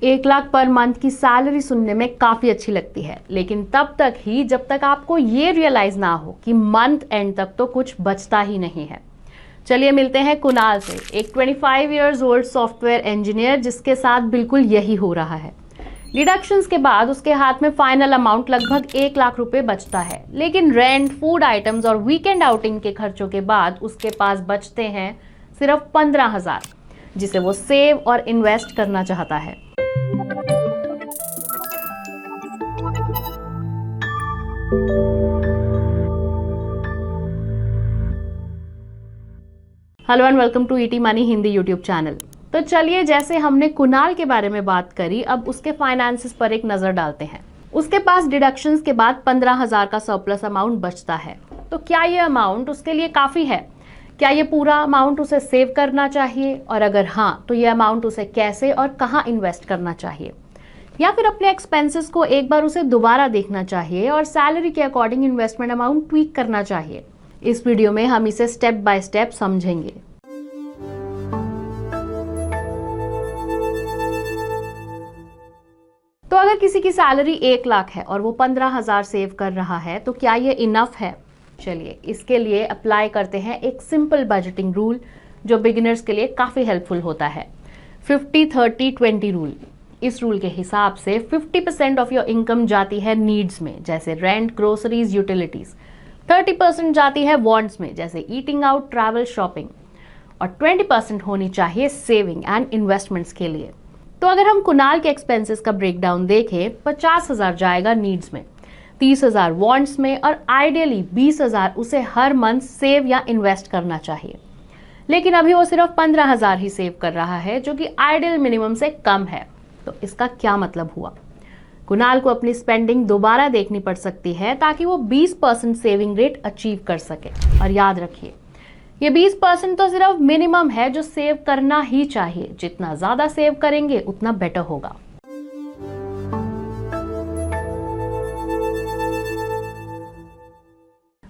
1 lakh per month की salary सुनने में काफी अच्छी लगती है, लेकिन तब तक ही जब तक आपको ये रियलाइज ना हो कि मंथ एंड तक तो कुछ बचता ही नहीं है। चलिए मिलते हैं कुणाल से, एक 25 इयर्स ओल्ड सॉफ्टवेयर इंजीनियर जिसके साथ बिल्कुल यही हो रहा है। डिडक्शंस के बाद उसके हाथ में फाइनल अमाउंट लगभग 1 लाख रुपए बचता है, लेकिन रेंट, फूड आइटम्स और वीकेंड आउटिंग के खर्चों के बाद उसके पास बचते हैं सिर्फ 15,000, जिसे वो सेव और इन्वेस्ट करना चाहता है। Hello and welcome to ET Money Hindi YouTube channel. तो चलिए, जैसे हमने कुणाल के बारे में बात करी, अब उसके फाइनेंसेस पर एक नजर डालते हैं। उसके पास डिडक्शंस के बाद 15,000 का सरप्लस अमाउंट बचता है। तो क्या ये अमाउंट उसके लिए काफी है? क्या ये पूरा अमाउंट उसे सेव करना चाहिए, और अगर हाँ तो ये अमाउंट उसे कैसे और कहाँ इन्वेस्ट करना चाहिए, या फिर अपने एक्सपेंसेस को एक बार उसे दोबारा देखना चाहिए और सैलरी के अकॉर्डिंग इन्वेस्टमेंट अमाउंट ट्वीक करना चाहिए? इस वीडियो में हम इसे स्टेप बाय स्टेप समझेंगे। तो अगर किसी की सैलरी 1 लाख है और वो 15,000 सेव कर रहा है, तो क्या ये इनफ है? चलिए इसके लिए अप्लाई करते हैं एक सिंपल बजटिंग रूल जो बिगिनर्स के लिए काफी हेल्पफुल होता है, 50-30-20 रूल। इस रूल के हिसाब से 50% ऑफ योर इनकम जाती है नीड्स में, जैसे रेंट, ग्रोसरीज, यूटिलिटीज। 30% जाती है वांट्स में, जैसे ईटिंग आउट, ट्रैवल, शॉपिंग, और 20% होनी चाहिए सेविंग एंड इन्वेस्टमेंट्स के लिए। तो अगर हम कुणाल के एक्सपेंसेस का ब्रेकडाउन देखें, 50,000 जाएगा नीड्स में, 30,000 वांट्स में, और आइडियली 20,000 उसे हर मंथ सेव या इन्वेस्ट करना चाहिए। लेकिन अभी वो सिर्फ 15,000 ही सेव कर रहा है, जो कि आइडियल मिनिमम से कम है। तो इसका क्या मतलब हुआ? कुणाल को अपनी स्पेंडिंग दोबारा देखनी पड़ सकती है ताकि वो 20% सेविंग रेट अचीव कर सके। और याद रखिए, ये 20% तो सिर्फ मिनिमम है जो सेव करना ही चाहिए। जितना ज्यादा सेव करेंगे उतना बेटर होगा।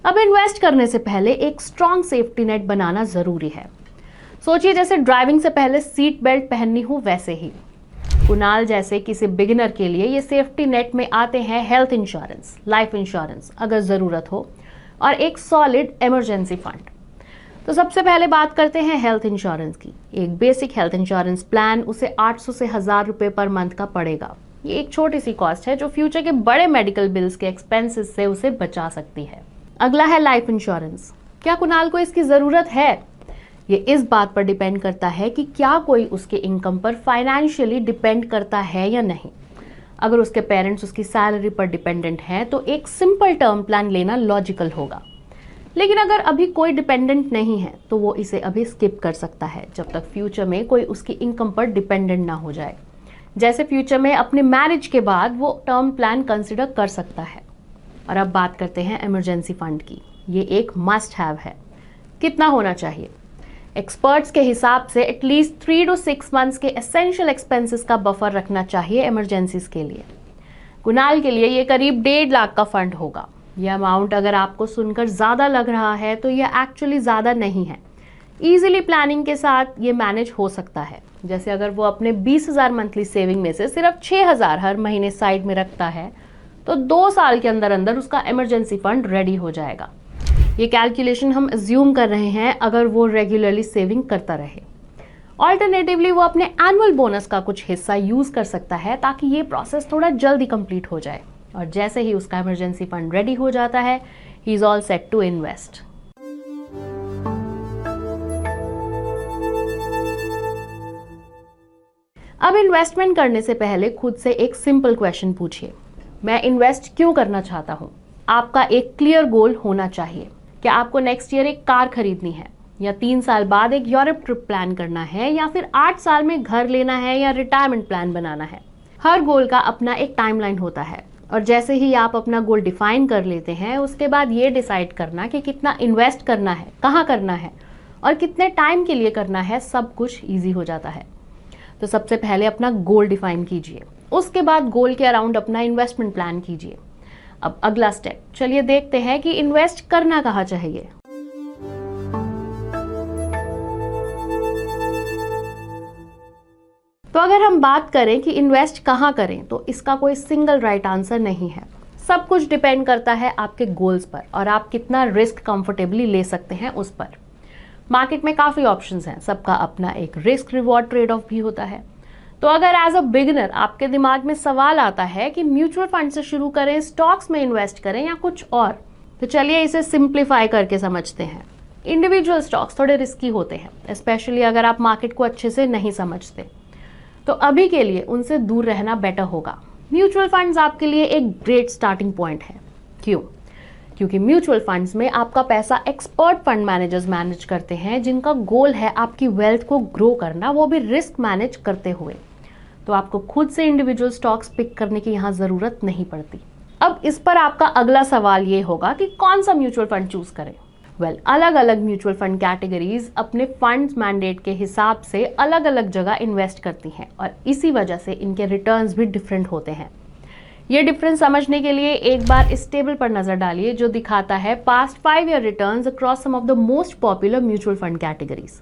अब इन्वेस्ट करने से पहले एक स्ट्रॉन्ग सेफ्टी नेट बनाना जरूरी है। सोचिए जैसे ड्राइविंग से पहले सीट बेल्ट पहननी हो, वैसे ही कुणाल जैसे किसी बिगिनर के लिए ये सेफ्टी नेट में आते हैं हेल्थ इंश्योरेंस, लाइफ इंश्योरेंस अगर जरूरत हो, और एक सॉलिड इमरजेंसी फंड। तो सबसे पहले बात करते हैं हेल्थ इंश्योरेंस की। एक बेसिक हेल्थ इंश्योरेंस प्लान उसे 800 से 1,000 रुपए पर मंथ का पड़ेगा। ये एक छोटी सी कॉस्ट है जो फ्यूचर के बड़े मेडिकल बिल्स के एक्सपेंसेस से उसे बचा सकती है। अगला है लाइफ इंश्योरेंस। क्या कुणाल को इसकी जरूरत है? ये इस बात पर डिपेंड करता है कि क्या कोई उसके इनकम पर फाइनेंशियली डिपेंड करता है या नहीं। अगर उसके पेरेंट्स उसकी सैलरी पर डिपेंडेंट हैं तो एक सिंपल टर्म प्लान लेना लॉजिकल होगा। लेकिन अगर अभी कोई डिपेंडेंट नहीं है तो वो इसे अभी स्किप कर सकता है, जब तक फ्यूचर में कोई उसकी इनकम पर डिपेंडेंट ना हो जाए। जैसे फ्यूचर में अपने मैरिज के बाद वो टर्म प्लान कंसिडर कर सकता है। और अब बात करते हैं इमरजेंसी फंड की। ये एक मस्ट हैव है। कितना होना चाहिए? एक्सपर्ट्स के हिसाब से एटलीस्ट 3 to 6 मंथ्स के एसेंशियल एक्सपेंसेस का बफर रखना चाहिए इमरजेंसीज के लिए। कुणाल के लिए ये करीब 1.5 लाख का फंड होगा। यह अमाउंट अगर आपको सुनकर ज़्यादा लग रहा है तो यह एक्चुअली ज़्यादा नहीं है। ईजिली प्लानिंग के साथ ये मैनेज हो सकता है। जैसे अगर वो अपने 20,000 मंथली सेविंग में से सिर्फ 6,000 हर महीने साइड में रखता है तो 2 साल के अंदर अंदर उसका इमरजेंसी फंड रेडी हो जाएगा। ये कैलकुलेशन हम अज्यूम कर रहे हैं अगर वो रेगुलरली सेविंग करता रहे। ऑल्टरनेटिवली वो अपने एनुअल बोनस का कुछ हिस्सा यूज कर सकता है ताकि ये प्रोसेस थोड़ा जल्दी कंप्लीट हो जाए, और जैसे ही उसका इमरजेंसी फंड रेडी हो जाता है, he is all set to invest. अब इन्वेस्टमेंट करने से पहले खुद से एक सिंपल क्वेश्चन पूछिए, मैं इन्वेस्ट क्यों करना चाहता हूं? आपका एक क्लियर गोल होना चाहिए। क्या आपको नेक्स्ट ईयर एक कार खरीदनी है, या 3 साल बाद एक यूरोप ट्रिप प्लान करना है, या फिर 8 साल में घर लेना है, या रिटायरमेंट प्लान बनाना है? हर गोल का अपना एक टाइमलाइन होता है, और जैसे ही आप अपना गोल डिफाइन कर लेते हैं, उसके बाद ये डिसाइड करना कि कितना इन्वेस्ट करना है, कहाँ करना है, और कितने टाइम के लिए करना है, सब कुछ ईजी हो जाता है। तो सबसे पहले अपना गोल डिफाइन कीजिए, उसके बाद गोल के अराउंड अपना इन्वेस्टमेंट प्लान कीजिए। अब अगला स्टेप, चलिए देखते हैं कि इन्वेस्ट करना कहाँ चाहिए। तो अगर हम बात करें कि इन्वेस्ट कहाँ करें, तो इसका कोई सिंगल राइट आंसर नहीं है। सब कुछ डिपेंड करता है आपके गोल्स पर और आप कितना रिस्क कंफर्टेबली ले सकते हैं उस पर। मार्केट में काफ़ी ऑप्शंस हैं, सबका अपना एक रिस्क रिवॉर्ड ट्रेड ऑफ भी होता है। तो अगर एज अ बिगिनर आपके दिमाग में सवाल आता है कि म्यूचुअल फंड से शुरू करें, स्टॉक्स में इन्वेस्ट करें या कुछ और, तो चलिए इसे सिंप्लीफाई करके समझते हैं। इंडिविजुअल स्टॉक्स थोड़े रिस्की होते हैं, स्पेशली अगर आप मार्केट को अच्छे से नहीं समझते, तो अभी के लिए उनसे दूर रहना बेटर होगा। म्यूचुअल फंड्स आपके लिए एक ग्रेट स्टार्टिंग पॉइंट है। क्यों? क्योंकि म्यूचुअल फंड्स में आपका पैसा एक्सपर्ट फंड मैनेजर्स मैनेज करते हैं, जिनका गोल है आपकी वेल्थ को ग्रो करना, वो भी रिस्क मैनेज करते हुए। तो आपको खुद से इंडिविजुअल स्टॉक्स पिक करने की यहाँ ज़रूरत नहीं पड़ती। अब इस पर आपका अगला सवाल ये होगा कि कौन सा म्यूचुअल फंड चूज करें। अलग अलग म्यूचुअल फंड कैटेगरीज अपने फंड्स मैंडेट के हिसाब से अलग अलग जगह इन्वेस्ट करती हैं और इसी वजह से इनके रिटर्न्स भी डिफरेंट होते हैं। ये डिफरेंस समझने के लिए एक बार इस टेबल पर नजर डालिए जो दिखाता है past 5 year returns across some of the most popular mutual fund categories.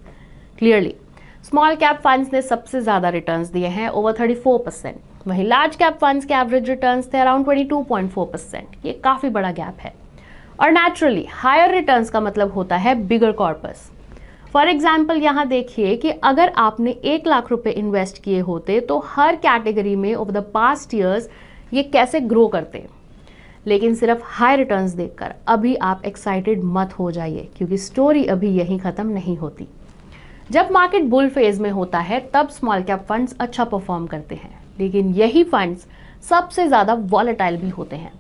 Clearly small cap funds ने सबसे ज्यादा रिटर्न्स दिए हैं, ओवर 34%। वहीं लार्ज कैप फंड्स के एवरेज रिटर्न्स थे अराउंड 22.4%। ये काफी बड़ा गैप है और नेचुरली हायर रिटर्न्स का मतलब होता है बिगर कॉर्पस। फॉर एग्जाम्पल यहाँ देखिए कि अगर आपने 1 लाख रुपए इन्वेस्ट किए होते तो हर कैटेगरी में ओवर द पास्ट ईयर्स ये कैसे ग्रो करते। लेकिन सिर्फ हाई रिटर्न्स देखकर अभी आप एक्साइटेड मत हो जाइए, क्योंकि स्टोरी अभी यहीं खत्म नहीं होती। जब मार्केट बुल फेज में होता है तब स्मॉल कैप फंड्स अच्छा परफॉर्म करते हैं, लेकिन यही फंड्स सबसे ज्यादा वॉलेटाइल भी होते हैं।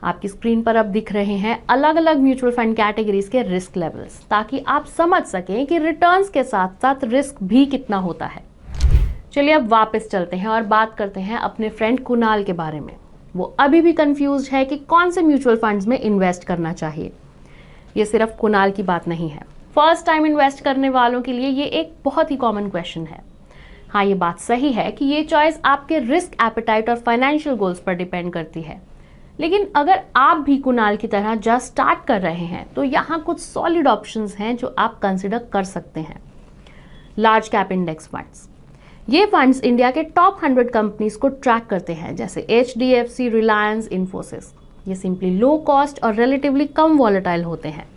आपकी स्क्रीन पर अब दिख रहे हैं अलग अलग म्यूचुअल फंड कैटेगरीज के रिस्क लेवल्स, ताकि आप समझ सकें कि रिटर्न्स के साथ साथ रिस्क भी कितना होता है। चलिए अब वापस चलते हैं और बात करते हैं अपने फ्रेंड कुणाल के बारे में। वो अभी भी कंफ्यूज है कि कौन से म्यूचुअल फंड्स में इन्वेस्ट करना चाहिए। ये सिर्फ कुणाल की बात नहीं है, फर्स्ट टाइम इन्वेस्ट करने वालों के लिए ये एक बहुत ही कॉमन क्वेश्चन है। हाँ, ये बात सही है कि ये चॉइस आपके रिस्क एपेटाइट और फाइनेंशियल गोल्स पर डिपेंड करती है। लेकिन अगर आप भी कुणाल की तरह जस्ट स्टार्ट कर रहे हैं तो यहाँ कुछ सॉलिड ऑप्शंस हैं जो आप कंसिडर कर सकते हैं। लार्ज कैप इंडेक्स फंड्स, ये फंड्स इंडिया के टॉप 100 कंपनीज को ट्रैक करते हैं, जैसे HDFC, रिलायंस, इन्फोसिस। ये सिंपली लो कॉस्ट और रिलेटिवली कम वॉलेटाइल होते हैं।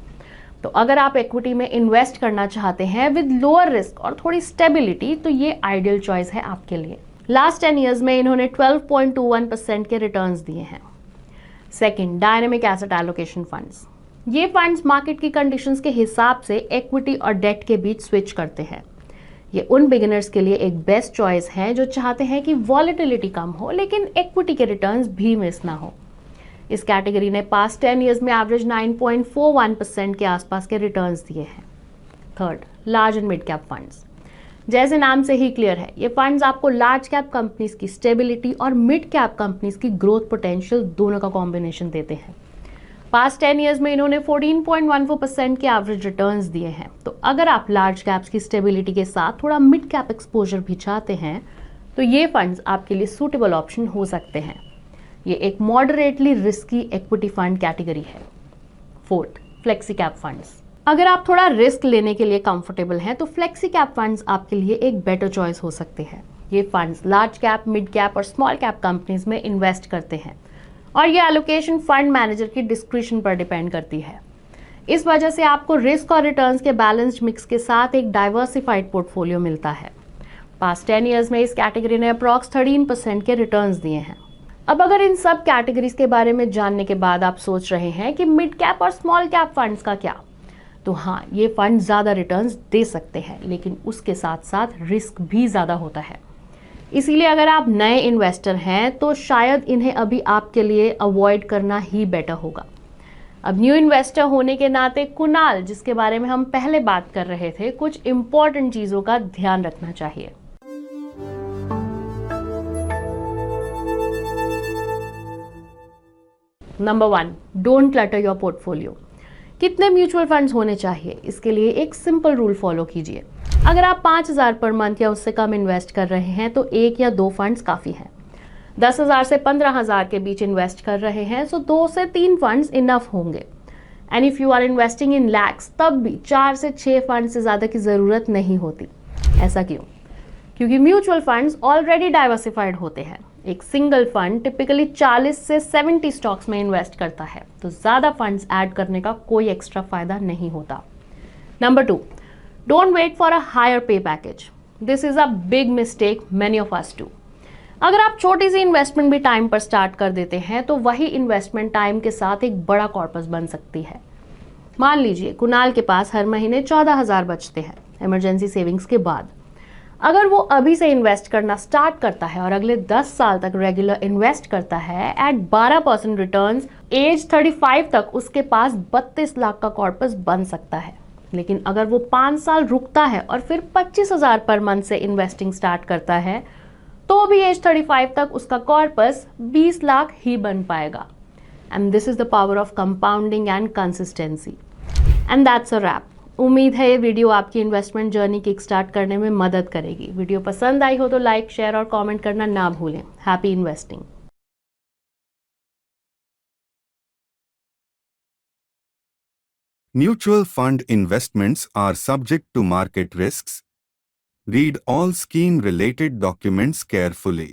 तो अगर आप इक्विटी में इन्वेस्ट करना चाहते हैं विद लोअर रिस्क और थोड़ी स्टेबिलिटी, तो ये आइडियल चॉइस है आपके लिए। लास्ट 10 ईयर्स में इन्होंने 12.21% के रिटर्न्स दिए हैं। Second, dynamic asset allocation funds. ये फंड्स मार्केट की कंडीशंस के हिसाब से इक्विटी और डेट के बीच स्विच करते हैं। ये उन बिगिनर्स के लिए एक बेस्ट चॉइस है जो चाहते हैं कि वॉलेटिलिटी कम हो लेकिन इक्विटी के रिटर्न्स भी मिस ना हो। इस कैटेगरी ने पास्ट 10 ईयर्स में एवरेज 9.41% के आसपास के रिटर्न्स दिए हैं। Third, large and mid cap funds. जैसे नाम से ही क्लियर है, ये फंड्स आपको लार्ज कैप कंपनीज की स्टेबिलिटी और मिड कैप कंपनीज की ग्रोथ पोटेंशियल दोनों का कॉम्बिनेशन देते हैं। पास्ट 10 ईयर्स में इन्होंने 14.14% के एवरेज रिटर्न्स दिए हैं। तो अगर आप लार्ज कैप्स की स्टेबिलिटी के साथ थोड़ा मिड कैप एक्सपोजर भी चाहते हैं तो ये फंड्स आपके लिए सूटेबल ऑप्शन हो सकते हैं। ये एक moderately risky equity fund category है। Fourth, flexi cap funds. अगर आप थोड़ा रिस्क लेने के लिए कंफर्टेबल हैं तो फ्लेक्सी कैप फंड्स आपके लिए एक बेटर चॉइस हो सकते हैं। ये funds large cap, mid cap और स्मॉल कैप कंपनीज में इन्वेस्ट करते हैं और ये एलोकेशन फंड मैनेजर की डिस्क्रिप्शन पर डिपेंड करती है। इस वजह से आपको रिस्क और रिटर्न्स के बैलेंस्ड मिक्स के साथ एक डाइवर्सिफाइड पोर्टफोलियो मिलता है। पास्ट 10 ईयर्स में इस कैटेगरी ने अप्रॉक्स 13% के रिटर्न्स दिए हैं। अब अगर इन सब कैटेगरीज के बारे में जानने के बाद आप सोच रहे हैं कि मिड कैप और स्मॉल कैप फंड्स का क्या, तो हाँ, ये फंड ज़्यादा रिटर्न्स दे सकते हैं, लेकिन उसके साथ साथ रिस्क भी ज़्यादा होता है। इसीलिए अगर आप नए इन्वेस्टर हैं तो शायद इन्हें अभी आपके लिए अवॉइड करना ही बेटर होगा। अब न्यू इन्वेस्टर होने के नाते कुणाल, जिसके बारे में हम पहले बात कर रहे थे, कुछ इंपॉर्टेंट चीज़ों का ध्यान रखना चाहिए। Number 1, don't clutter your portfolio. कितने म्यूचुअल फंड्स होने चाहिए, इसके लिए एक सिंपल रूल फॉलो कीजिए। अगर आप 5,000 पर मंथ या उससे कम इन्वेस्ट कर रहे हैं तो 1 या 2 फंड्स काफ़ी हैं। 10,000 से 15,000 के बीच इन्वेस्ट कर रहे हैं तो 2 से 3 फंड्स इनफ होंगे। And if you are investing in lakhs, तब भी 4 से 6 फंड से ज़्यादा की ज़रूरत नहीं होती। ऐसा क्यों? क्योंकि म्यूचुअल फंड्स ऑलरेडी डाइवर्सिफाइड होते हैं। एक सिंगल फंड टिपिकली 40 से 70 स्टॉक्स में इन्वेस्ट करता है, तो ज़्यादा फंड्स ऐड करने का कोई एक्स्ट्रा फायदा नहीं होता। Number 2, don't wait for a higher pay package. This is a big mistake many of us do. अगर आप छोटी सी इन्वेस्टमेंट भी टाइम पर स्टार्ट कर देते हैं तो वही इन्वेस्टमेंट टाइम के साथ एक बड़ा कॉर्पस बन सकती है। मान लीजिए कुणाल के पास हर महीने 14,000 बचते हैं इमरजेंसी सेविंग्स के बाद। अगर वो अभी से इन्वेस्ट करना स्टार्ट करता है और अगले 10 साल तक रेगुलर इन्वेस्ट करता है एट 12% रिटर्न्स, एज 35 तक उसके पास 32 लाख का कॉर्पस बन सकता है। लेकिन अगर वो 5 साल रुकता है और फिर 25,000 पर मंथ से इन्वेस्टिंग स्टार्ट करता है तो भी एज 35 तक उसका कॉर्पस 20 लाख ही बन पाएगा। And this is the power of compounding and consistency. And that's a wrap. उम्मीद है ये वीडियो आपकी इन्वेस्टमेंट जर्नी किक स्टार्ट करने में मदद करेगी। वीडियो पसंद आई हो तो लाइक, शेयर और कमेंट करना ना भूलें। Happy investing. Mutual fund investments are subject to market risks. Read all scheme-related documents carefully.